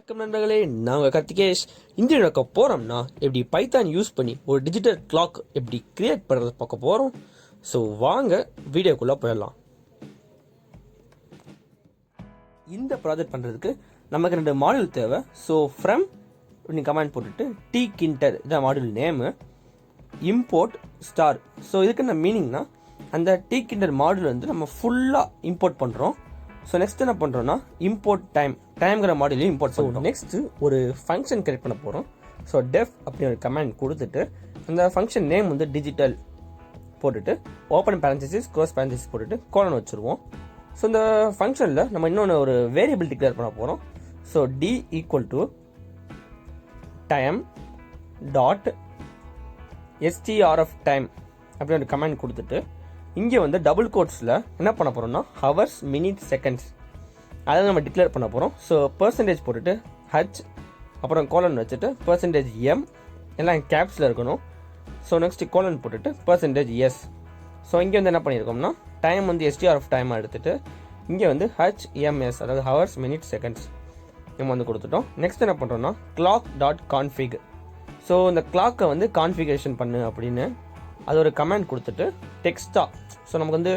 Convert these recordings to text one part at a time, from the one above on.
வணக்கம் நண்பர்களே, நாங்கள் கார்த்திகேஷ். இந்திய நடக்க போகிறோம்னா எப்படி பைத்தான் யூஸ் பண்ணி ஒரு டிஜிட்டல் கிளாக் எப்படி கிரியேட் பண்ணுறது பார்க்க போகிறோம். ஸோ வாங்க வீடியோக்குள்ளே போயிடலாம். இந்த ப்ராஜெக்ட் பண்ணுறதுக்கு நமக்கு 2 மாடியூல் தேவை. ஸோ ஃப்ரம் நீங்கள் கமெண்ட் போட்டுட்டு டிகிண்டர் இதான் module name, import star. So இதுக்கு என்ன மீனிங்னா, அந்த டிகிண்டர் மாடியூல் வந்து நம்ம ஃபுல்லாக இம்போர்ட் பண்ணுறோம். ஸோ நெக்ஸ்ட் என்ன பண்ணுறோன்னா இம்போர்ட் டைம்ங்கிற மாடியூலையும் இம்போர்ட் பண்ணுறோம். நெக்ஸ்ட்டு ஒரு ஃபங்க்ஷன் கிரியேட் பண்ண போகிறோம். ஸோ டெஃப் அப்படின்னு ஒரு கமெண்ட் கொடுத்துட்டு அந்த ஃபங்க்ஷன் நேம் வந்து டிஜிட்டல் போட்டுட்டு ஓப்பன் பேரன்சிஸ் க்ளோஸ் பேரன்சிஸ் போட்டுட்டு கோலன் வச்சுருவோம். ஸோ இந்த ஃபங்க்ஷனில் நம்ம இன்னொன்று ஒரு வேரியபிள் டிக்ளேர் பண்ண போகிறோம். So T equal to time dot STRF time அப்படின்னு ஒரு கமெண்ட் கொடுத்துட்டு இங்கே வந்து டபுள் கோட்ஸில் என்ன பண்ண போகிறோம்னா ஹவர்ஸ் மினிட்ஸ் செகண்ட்ஸ் அதை நம்ம டிக்ளேர் பண்ண போகிறோம். ஸோ பர்சன்டேஜ் போட்டுட்டு ஹச் அப்புறம் கோலன் வச்சுட்டு பர்சன்டேஜ் எம் எல்லாம் கேப்ஸில் இருக்கணும். ஸோ நெக்ஸ்ட்டு கோலன் போட்டுட்டு பர்சன்டேஜ் எஸ். ஸோ இங்கே வந்து என்ன பண்ணியிருக்கோம்னா டைம் வந்து எஸ்டிஆர்எஃப் டைமாக எடுத்துகிட்டு இங்கே வந்து ஹெச்எம்எஸ் அதாவது ஹவர்ஸ் மினிட்ஸ் செகண்ட்ஸ் நம்ம வந்து கொடுத்துட்டோம். நெக்ஸ்ட் என்ன பண்ணுறோம்னா கிளாக் டாட் கான்ஃபிக். ஸோ இந்த கிளாக்கை வந்து கான்ஃபிகரேஷன் பண்ணு அப்படின்னு அது ஒரு கமெண்ட் கொடுத்துட்டு டெக்ஸ்ட்டாக, ஸோ நமக்கு வந்து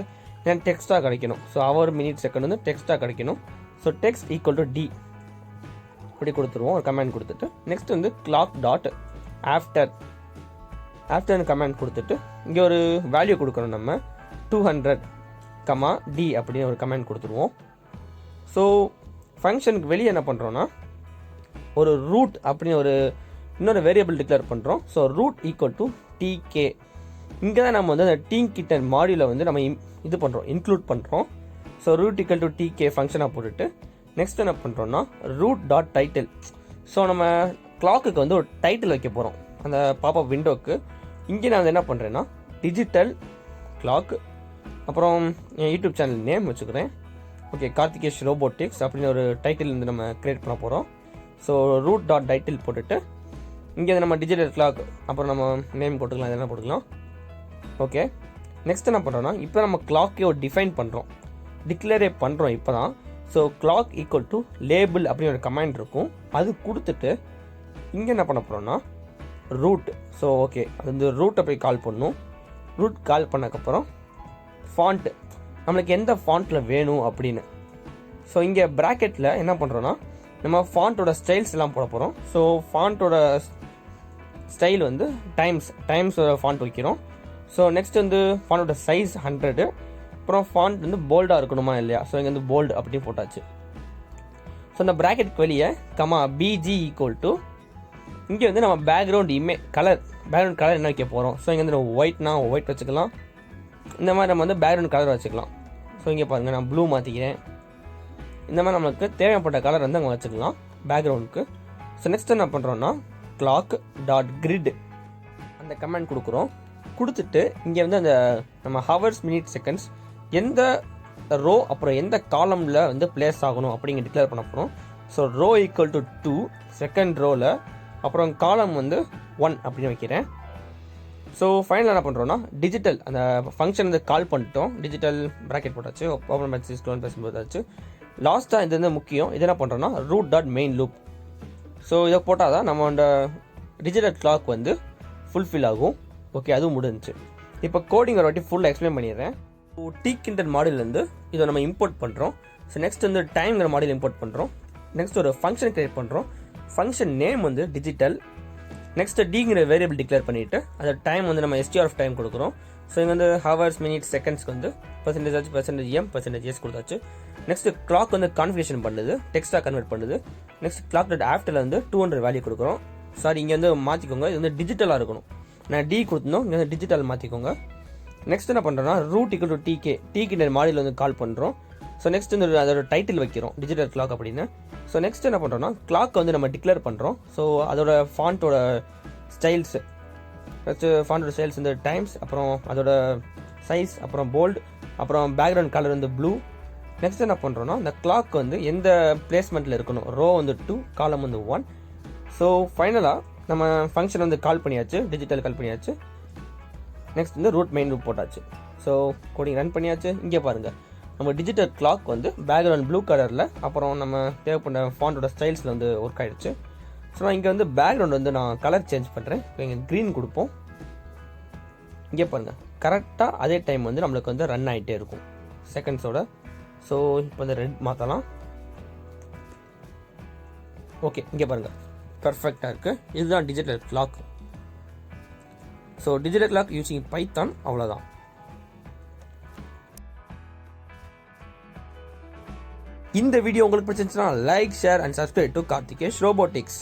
ஏன் டெக்ஸ்ட்டாக கிடைக்கணும். ஸோ ஹவர் மினிட் செகண்ட் வந்து டெக்ஸ்ட்டாக கிடைக்கணும். So text equal to T இப்படி கொடுத்துருவோம், ஒரு கமெண்ட் கொடுத்துட்டு நெக்ஸ்ட் வந்து கிளாக் டாட் ஆஃப்டர்னு கமெண்ட் கொடுத்துட்டு இங்கே ஒரு வேல்யூ கொடுக்கணும் நம்ம 200 டி அப்படின்னு ஒரு கமெண்ட் கொடுத்துருவோம். ஸோ ஃபங்க்ஷனுக்கு வெளியே என்ன பண்ணுறோன்னா ஒரு ரூட் அப்படின்னு ஒரு இன்னொரு வேரியபிள் டிக்ளேர் பண்ணுறோம். So root equal to TK. இங்கே தான் நம்ம வந்து அந்த டிகிண்டர் மாடியூலை வந்து நம்ம இது பண்ணுறோம், இன்க்ளூட் பண்ணுறோம். So root equal to TK ஃபங்க்ஷனாக போட்டுட்டு நெக்ஸ்ட் என்ன பண்ணுறோன்னா ரூட் டாட் டைட்டில். ஸோ நம்ம கிளாக்குக்கு வந்து ஒரு டைட்டில் வைக்க போகிறோம் அந்த பாப்அப் விண்டோக்கு. இங்கே நான் வந்து என்ன பண்ணுறேன்னா டிஜிட்டல் கிளாக் அப்புறம் என் யூடியூப் சேனல் நேம் வச்சுக்கிறேன். ஓகே, கார்த்திகேஷ்ரோபோட்டிக்ஸ் அப்படின்னு ஒரு டைட்டில் வந்து நம்ம க்ரியேட் பண்ண போகிறோம். ஸோ ரூட் டாட் டைட்டில் போட்டுட்டு இங்கே நம்ம டிஜிட்டல் கிளாக் அப்புறம் நம்ம நேம் போட்டுக்கலாம், இதெல்லாம் போட்டுக்கலாம். ஓகே, நெக்ஸ்ட் என்ன பண்ணுறோன்னா இப்போ நம்ம கிளாக்கே ஒரு டிஃபைன் பண்ணுறோம், டிக்ளேரே பண்ணுறோம் இப்போ தான். So clock equal to label அப்படின்னு ஒரு கமெண்ட் இருக்கும், அது கொடுத்துட்டு இங்கே என்ன பண்ண போகிறோன்னா ரூட். ஸோ ஓகே, அது வந்து ரூட்டை போய் கால் பண்ணணும். ரூட் கால் பண்ணக்கப்புறம் ஃபாண்ட்டு நம்மளுக்கு எந்த ஃபாண்ட்டில் வேணும் அப்படின்னு. ஸோ இங்கே ப்ராக்கெட்டில் என்ன பண்ணுறோன்னா நம்ம ஃபாண்ட்டோட ஸ்டைல்ஸ் எல்லாம் போட போகிறோம். ஸோ ஃபாண்ட்டோட ஸ்டைல் வந்து டைம்ஸோட ஃபாண்ட் வைக்கிறோம். ஸோ நெக்ஸ்ட் வந்து ஃபாண்டோட சைஸ் 100, அப்புறம் ஃபாண்ட் வந்து போல்டாக இருக்கணுமா இல்லையா. ஸோ இங்கே வந்து போல்டு அப்படின்னு போட்டாச்சு. ஸோ இந்த ப்ராக்கெட்டுக்கு வெளியே பிஜி ஈக்குவல் டு இங்கே வந்து நம்ம பேக்ரவுண்ட் பேக்ரவுண்ட் கலர் என்ன வைக்க போகிறோம். ஸோ இங்கே வந்து ஒயிட்னா ஒயிட் வச்சுக்கலாம், இந்த மாதிரி நம்ம வந்து பேக்ரவுண்ட் கலர் வச்சுக்கலாம். ஸோ இங்கே பாருங்கள், நான் ப்ளூ மாற்றிக்கிறேன். இந்த மாதிரி நம்மளுக்கு தேவைப்பட்ட கலர் வந்து அங்கே வச்சுக்கலாம் பேக்ரவுண்டுக்கு. ஸோ நெக்ஸ்ட் என்ன பண்ணுறோன்னா கிளாக் டாட் கிரிட் அந்த கமெண்ட் கொடுத்துட்டு இங்கே வந்து அந்த நம்ம ஹவர்ஸ் மினிட் செகண்ட்ஸ் எந்த ரோ அப்புறம் எந்த காலமில் வந்து பிளேஸ் ஆகணும் அப்படிங்க டிக்ளேர் பண்ண போகிறோம். So row equal to 2 second ரோவில், அப்புறம் காலம் வந்து 1 அப்படின்னு வைக்கிறேன். ஸோ ஃபைனலாக என்ன பண்ணுறோன்னா டிஜிட்டல் அந்த ஃபங்க்ஷன் வந்து கால் பண்ணிட்டோம், டிஜிட்டல் ப்ராக்கெட் போட்டாச்சு, ஓப்பன் பேரன்சிஸ் க்ளோஸ் பேரன்சிஸ் போட்டாச்சு. லாஸ்ட்டாக இது வந்து முக்கியம், இது என்ன பண்ணுறோன்னா root dot main loop. So இதை போட்டால் தான் நம்ம அந்த டிஜிட்டல் கிளாக் வந்து ஃபுல்ஃபில் ஆகும். ஓகே, அதுவும் முடிஞ்சிச்சு. இப்போ கோடிங் ஒரு வாட்டி ஃபுல்லாக எக்ஸ்பிளைன் பண்ணிடுறேன். டிகிண்டர் மாடியூல்லேருந்து இதை நம்ம இம்போர்ட் பண்ணுறோம். ஸோ நெக்ஸ்ட் வந்து டைம்ங்கிற மாடியூல் இம்போர்ட் பண்ணுறோம். நெக்ஸ்ட் ஒரு ஃபங்க்ஷன் கிரியேட் பண்ணுறோம். ஃபங்க்ஷன் நேம் வந்து டிஜிட்டல். நெக்ஸ்ட் டிங்கிற வேரியபிள் டிக்ளேர் பண்ணிவிட்டு அதோட டைம் வந்து நம்ம எஸ்டிஆர்எஃப் டைம் கொடுக்குறோம். ஸோ இங்கே வந்து ஹவர்ஸ் மினிட்ஸ் செகண்ட்ஸ்க்கு வந்து பர்சன்டேஜ் ஆச்சு, பர்சன்டேஜ் எம் பர்சன்டேஜ் எஸ் கொடுத்தாச்சு. நெக்ஸ்ட் கிளாக் வந்து கான்ஃபிகரேஷன் பண்ணுது, டெக்ஸ்ட்டாக கன்வெர்ட் பண்ணுது. நெக்ஸ்ட் கிளாக் டாட் ஆஃப்டரில் வந்து 200 வேல்யூ கொடுக்குறோம். சாரி, இங்கே வந்து மாற்றிக்கோங்க, இது வந்து டிஜிட்டலாக இருக்கணும், நான் டி கொடுத்துருந்தோம், இங்கே வந்து டிஜிட்டல் மாற்றிக்கோங்க. நெக்ஸ்ட் என்ன பண்ணுறோன்னா ரூட் ஈக்குவல் டு டிகிண்டர் மாடியூல் வந்து கால் பண்ணுறோம். ஸோ நெக்ஸ்ட் வந்து அதோட டைட்டில் வைக்கிறோம் டிஜிட்டல் கிளாக் அப்படின்னு. ஸோ நெக்ஸ்ட் என்ன பண்ணுறோன்னா கிளாக் வந்து நம்ம டிக்ளேர் பண்ணுறோம். ஸோ அதோட ஃபாண்ட்டோட ஸ்டைல்ஸ் ஃபஸ்ட்டு ஃபாண்டோட ஸ்டைல்ஸ் வந்து டைம்ஸ், அப்புறம் அதோட சைஸ், அப்புறம் போல்டு, அப்புறம் பேக்ரவுண்ட் கலர் வந்து ப்ளூ. நெக்ஸ்ட் என்ன பண்ணுறோன்னா இந்த கிளாக் வந்து எந்த பிளேஸ்மெண்ட்டில் இருக்கணும், ரோ வந்து 2 காலம் வந்து 1. ஸோ ஃபைனலாக நம்ம ஃபங்க்ஷன் வந்து கால் பண்ணியாச்சு, டிஜிட்டல் கால் பண்ணியாச்சு. நெக்ஸ்ட் வந்து ரூட் மெயின் லூப் போட்டாச்சு. ஸோ கோடிங் ரன் பண்ணியாச்சு. இங்கே பாருங்கள் நம்ம டிஜிட்டல் கிளாக் வந்து பேக்ரவுண்ட் ப்ளூ கலரில், அப்புறம் நம்ம தேவைப்பட்ட ஃபாண்டோட ஸ்டைல்ஸில் வந்து ஒர்க் ஆகிடுச்சு. ஸோ நான் இங்கே வந்து பேக்ரவுண்ட் வந்து நான் கலர் சேஞ்ச் பண்ணுறேன். இப்போ இங்கே க்ரீன் கொடுப்போம். இங்கே பாருங்கள், கரெக்டாக அதே டைம் வந்து நம்மளுக்கு வந்து ரன் ஆகிட்டே இருக்கும் செகண்ட்ஸோட. ஸோ இப்போ வந்து ரெட் மாற்றலாம். ஓகே, இங்கே பாருங்கள் பர்ஃபெக்டாக இருக்குது. இதுதான் digital clock. So digital clock using Python, அவ்வளோதான். இந்த வீடியோ உங்களுக்கு பிடிச்சிருந்துச்சுன்னா like, share and subscribe to Karthikesh robotics.